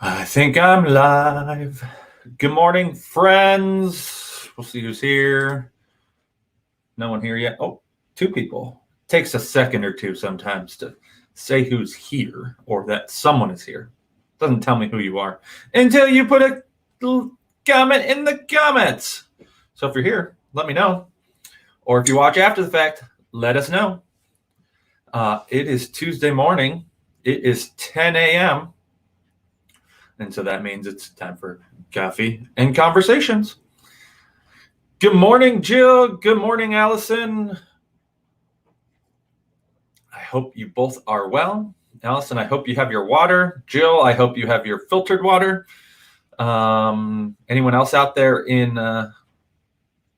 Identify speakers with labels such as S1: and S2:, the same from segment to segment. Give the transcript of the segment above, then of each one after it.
S1: I think I'm live. Good morning, friends. We'll see who's here. No one here yet. Oh, two people. Takes a second or two sometimes to say who's here or that someone is here. Doesn't tell me who you are until you put a little comment in the comments. So if you're here, let me know. Or if you watch after the fact, let us know. It is Tuesday morning. It is 10 a.m. And so that means it's time for coffee and conversations. Good morning, Jill. Good morning, Allison. I hope you both are well. Allison, I hope you have your water. Jill, I hope you have your filtered water. Anyone else out there in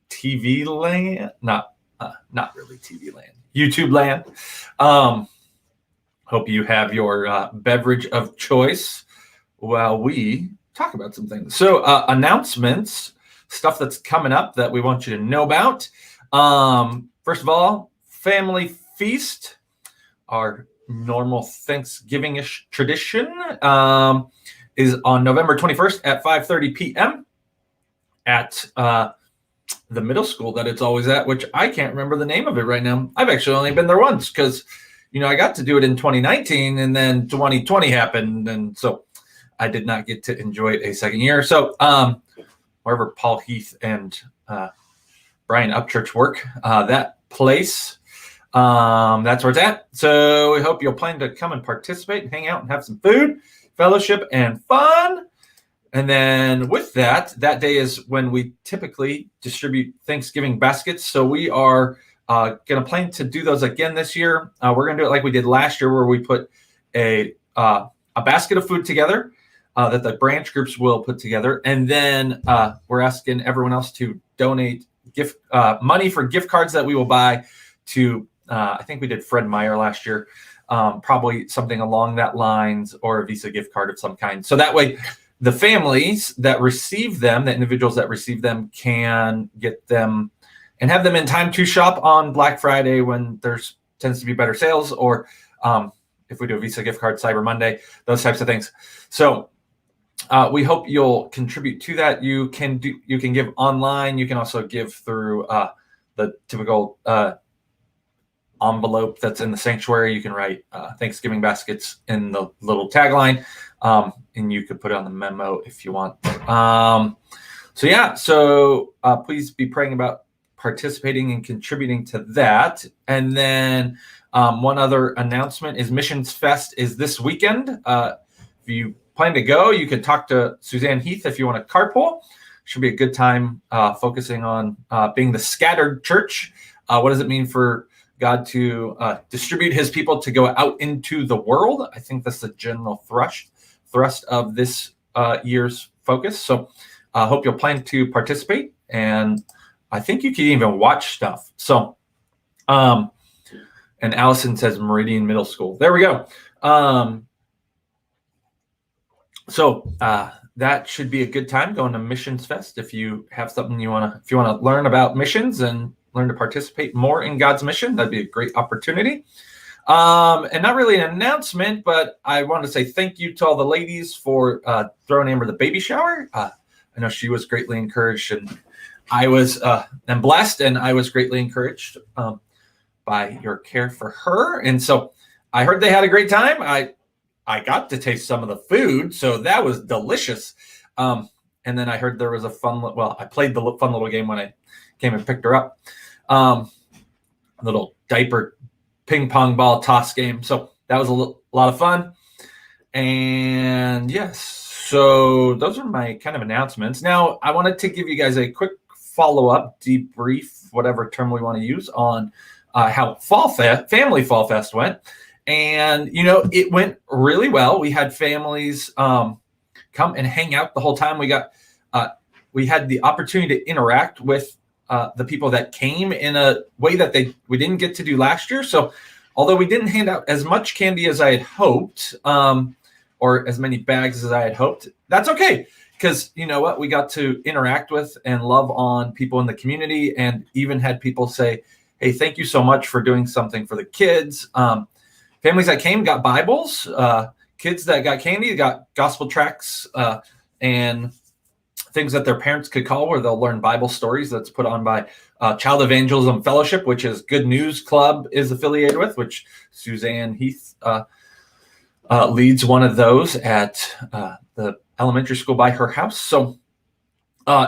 S1: TV land? Not really TV land. YouTube land. Hope you have your beverage of choice while we talk about some things. So announcements, stuff that's coming up that we want you to know about. First of all, Family Feast, our normal Thanksgiving-ish tradition, is on November 21st at 5:30 p.m. at the middle school that it's always at, which I can't remember the name of it right now. I've actually only been there once because, I got to do it in 2019 and then 2020 happened. And so I did not get to enjoy it a second year. So wherever Paul Heath and Brian Upchurch work, that place, that's where it's at. So we hope you'll plan to come and participate and hang out and have some food, fellowship, and fun. And then with that day is when we typically distribute Thanksgiving baskets. So we are going to plan to do those again this year. We're going to do it like we did last year, where we put a basket of food together that the branch groups will put together. And then we're asking everyone else to donate money for gift cards that we will buy to, I think we did Fred Meyer last year, probably something along that lines, or a Visa gift card of some kind. So that way the families that receive them, the individuals that receive them, can get them and have them in time to shop on Black Friday when there's tends to be better sales, or if we do a Visa gift card, Cyber Monday, those types of things. So we hope you'll contribute to that. You can give online. You can also give through the typical envelope that's in the sanctuary. You can write Thanksgiving baskets in the little tagline, and you could put it on the memo if you want. So please be praying about participating and contributing to that. And then one other announcement is Missions Fest is this weekend. If you plan to go, you can talk to Suzanne Heath if you want to carpool. Should be a good time focusing on being the scattered church. What does it mean for God to distribute his people to go out into the world? I think that's the general thrust of this year's focus. So I hope you'll plan to participate, and I think you can even watch stuff. So, and Allison says Meridian Middle School. There we go. So that should be a good time going to Missions Fest. If you have something if you want to learn about missions and learn to participate more in God's mission, that'd be a great opportunity. And not really an announcement, but I want to say thank you to all the ladies for throwing Amber the baby shower. I know she was greatly encouraged, and I was am blessed, and I was greatly encouraged by your care for her. And so I heard they had a great time. I got to taste some of the food, so that was delicious. And then I heard there was a I played the fun little game when I came and picked her up. Little diaper ping pong ball toss game. So that was a lot of fun. And yes, so those are my kind of announcements. Now, I wanted to give you guys a quick follow-up, debrief, whatever term we want to use, on how Family Fall Fest went. And, it went really well. We had families come and hang out the whole time. We had the opportunity to interact with the people that came in a way that we didn't get to do last year. So although we didn't hand out as much candy as I had hoped, or as many bags as I had hoped, that's okay. Because you know what? We got to interact with and love on people in the community, and even had people say, hey, thank you so much for doing something for the kids. Families that came got Bibles, kids that got candy got gospel tracts and things that their parents could call where they'll learn Bible stories. That's put on by Child Evangelism Fellowship, which is Good News Club is affiliated with, which Suzanne Heath leads one of those at the elementary school by her house. So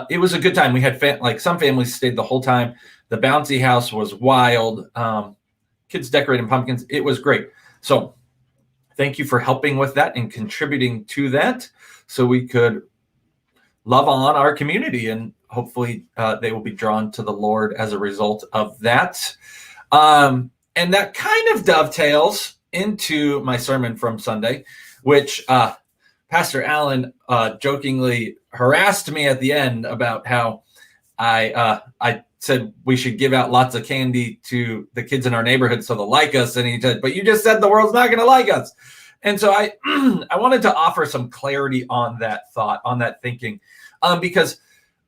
S1: it was a good time. We had like some families stayed the whole time. The bouncy house was wild. Kids decorating pumpkins. It was great. So thank you for helping with that and contributing to that so we could love on our community, and hopefully they will be drawn to the Lord as a result of that. And that kind of dovetails into my sermon from Sunday, which Pastor Allen jokingly harassed me at the end about how I said we should give out lots of candy to the kids in our neighborhood so they'll like us. And he said, but you just said the world's not going to like us. And so I wanted to offer some clarity on that thought, on that thinking, because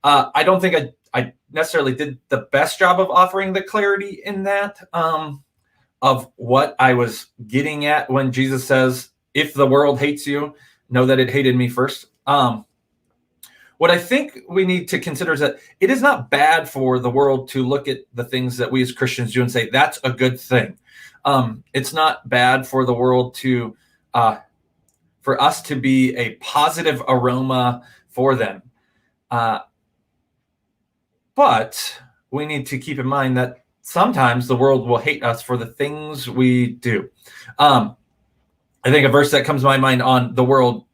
S1: I don't think I necessarily did the best job of offering the clarity in that of what I was getting at when Jesus says, if the world hates you, know that it hated me first. What I think we need to consider is that it is not bad for the world to look at the things that we as Christians do and say, that's a good thing. It's not bad for the world to, for us to be a positive aroma for them. But we need to keep in mind that sometimes the world will hate us for the things we do. I think a verse that comes to my mind on the world,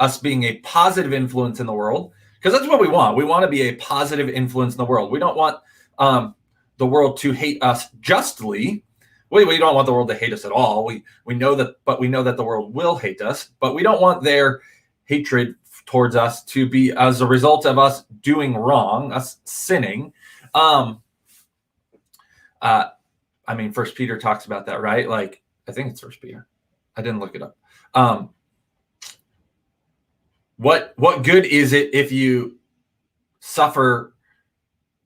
S1: us being a positive influence in the world, because that's what we want. We want to be a positive influence in the world. We don't want the world to hate us justly. We don't want the world to hate us at all. We know that, but we know that the world will hate us, but we don't want their hatred towards us to be as a result of us doing wrong, us sinning. I mean, First Peter talks about that, right? Like, I think it's First Peter. I didn't look it up. What good is it if you suffer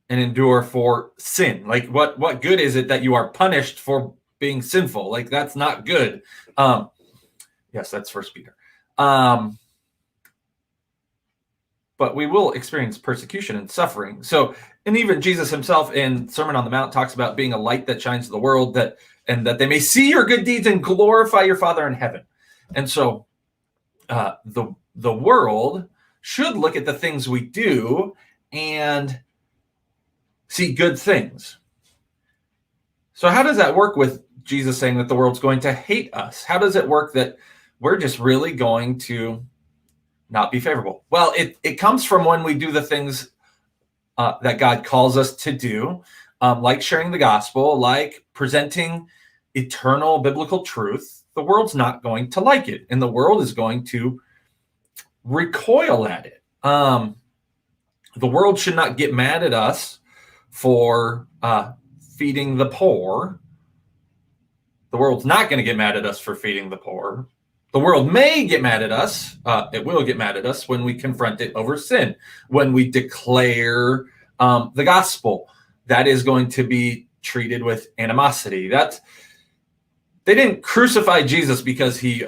S1: and endure for sin? Like, what good is it that you are punished for being sinful? Like, that's not good. Yes, that's First Peter. But we will experience persecution and suffering. So, and even Jesus himself in Sermon on the Mount talks about being a light that shines to the world, that they may see your good deeds and glorify your Father in heaven. And so the world should look at the things we do and see good things. So how does that work with Jesus saying that the world's going to hate us? How does it work that we're just really going to not be favorable? Well, it comes from when we do the things that God calls us to do, like sharing the gospel, like presenting eternal biblical truth. The world's not going to like it, and the world is going to recoil at it. The world should not get mad at us for feeding the poor. The world's not going to get mad at us for feeding the poor. The world may get mad at us. It will get mad at us when we confront it over sin, when we declare the gospel. That is going to be treated with animosity. They didn't crucify Jesus because he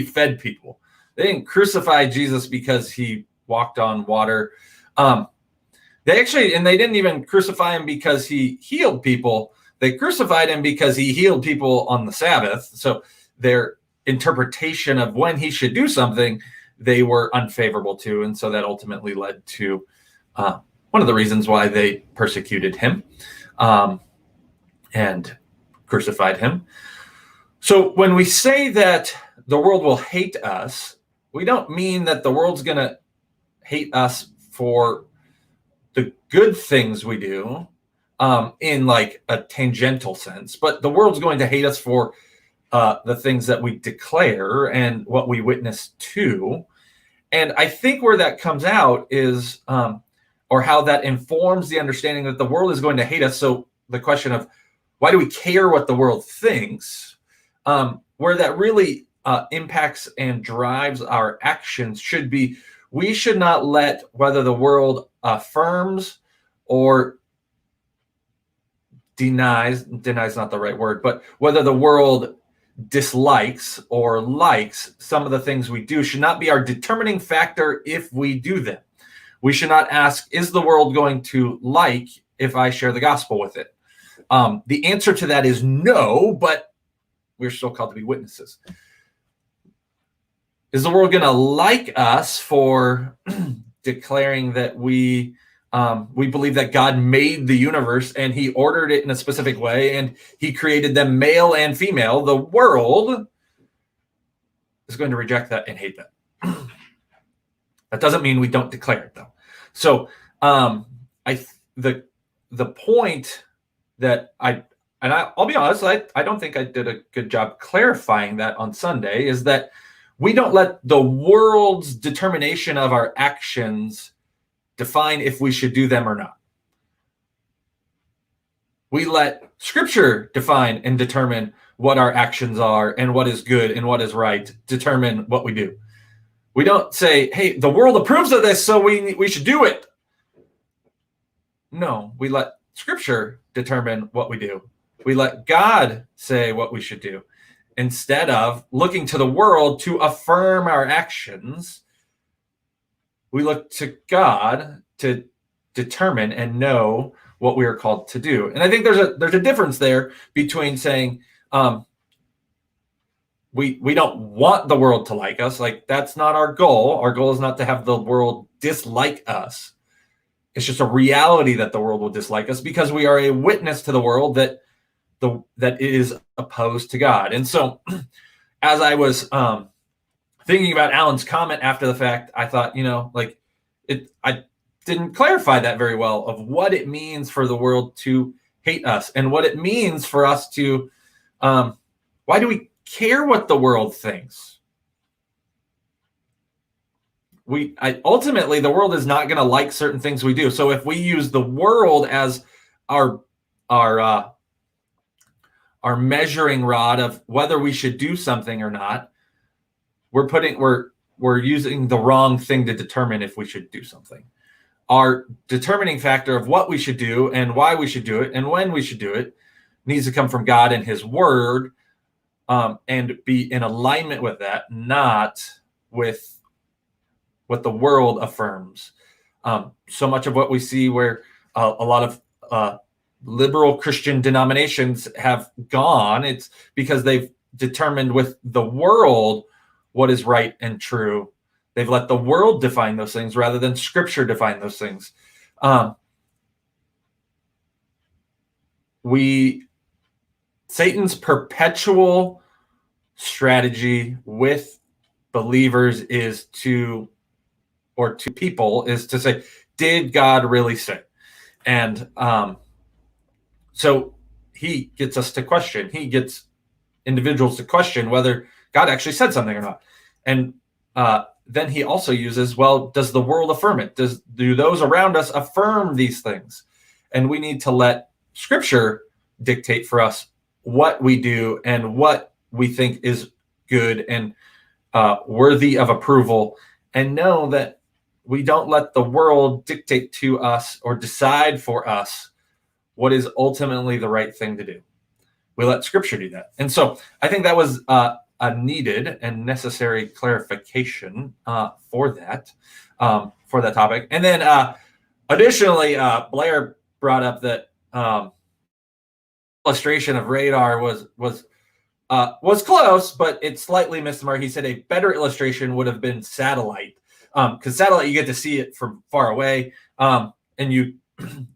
S1: fed people. They didn't crucify Jesus because he walked on water. They didn't even crucify him because he healed people. They crucified him because he healed people on the Sabbath. So their interpretation of when he should do something, they were unfavorable to. And so that ultimately led to one of the reasons why they persecuted him and crucified him. So when we say that the world will hate us, we don't mean that the world's going to hate us for the good things we do in like a tangential sense, but the world's going to hate us for the things that we declare and what we witness to. And I think where that comes out is, or how that informs the understanding that the world is going to hate us. So the question of why do we care what the world thinks, where that really impacts and drives our actions should be, we should not let whether the world affirms or denies not the right word, but whether the world dislikes or likes some of the things we do should not be our determining factor if we do them. We should not ask, is the world going to like if I share the gospel with it? The answer to that is no, but we're still called to be witnesses. Is the world going to like us for declaring that we believe that God made the universe and he ordered it in a specific way and he created them male and female? The world is going to reject that and hate that. That doesn't mean we don't declare it, though. So the point that I'll be honest, I don't think I did a good job clarifying that on Sunday, is that we don't let the world's determination of our actions define if we should do them or not. We let Scripture define and determine what our actions are and what is good and what is right, determine what we do. We don't say, hey, the world approves of this, so we should do it. No, we let Scripture determine what we do. We let God say what we should do. Instead of looking to the world to affirm our actions, we look to God to determine and know what we are called to do. And I think there's a difference there between saying we don't want the world to like us. Like, that's not our goal. Our goal is not to have the world dislike us. It's just a reality that the world will dislike us because we are a witness to the world that is opposed to God. And so as I was thinking about Alan's comment after the fact, I thought, I didn't clarify that very well, of what it means for the world to hate us and what it means for us to, why do we care what the world thinks? Ultimately, the world is not going to like certain things we do. So if we use the world as our measuring rod of whether we should do something or not, we're using the wrong thing to determine if we should do something. Our determining factor of what we should do and why we should do it and when we should do it needs to come from God and his word, and be in alignment with that, not with what the world affirms. So much of what we see where a lot of liberal Christian denominations have gone, it's because they've determined with the world what is right and true. They've let the world define those things rather than Scripture define those things. Satan's perpetual strategy with believers is to say, did God really say? And so he gets us to question. He gets individuals to question whether God actually said something or not. And then he also uses, well, does the world affirm it? Do those around us affirm these things? And we need to let Scripture dictate for us what we do and what we think is good and worthy of approval, and know that we don't let the world dictate to us or decide for us what is ultimately the right thing to do. We let Scripture do that. And so I think that was a needed and necessary clarification for that topic. And then additionally, Blair brought up that illustration of radar was close, but it slightly missed the mark. He said a better illustration would have been satellite, because satellite, you get to see it from far away, and you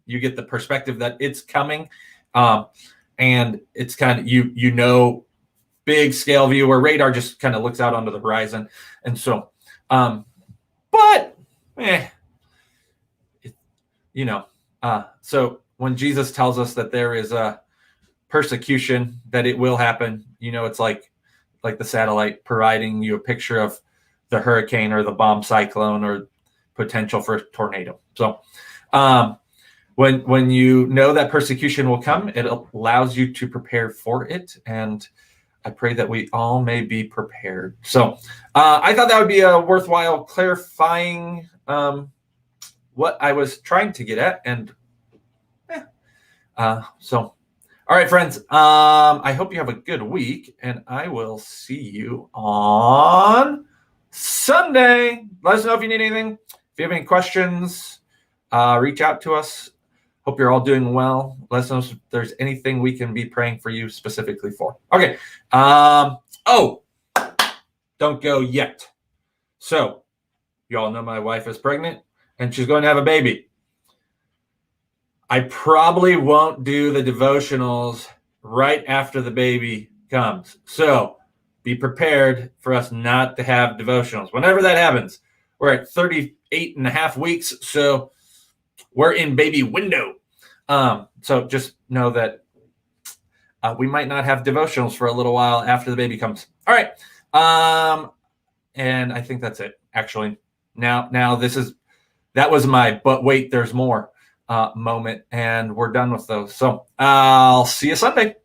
S1: get the perspective that it's coming, and it's kind of big scale view, where radar just kind of looks out onto the horizon. And so so when Jesus tells us that there is a persecution, that it will happen, it's like the satellite providing you a picture of the hurricane or the bomb cyclone or potential for a tornado. So when you know that persecution will come, it allows you to prepare for it. And I pray that we all may be prepared. So I thought that would be a worthwhile clarifying what I was trying to get at. And so All right, friends. I hope you have a good week, and I will see you on Sunday. Let us know if you need anything. If you have any questions, reach out to us. Hope you're all doing well. Let us know if there's anything we can be praying for you specifically for. Okay. Oh, don't go yet. So, you all know my wife is pregnant, and she's going to have a baby. I probably won't do the devotionals right after the baby comes. So be prepared for us not to have devotionals. Whenever that happens, we're at 38 and a half weeks. So we're in baby window. So just know that we might not have devotionals for a little while after the baby comes. All right. And I think that's it, actually. Now that was my, but wait, there's more moment, and we're done with those. So I'll see you Sunday.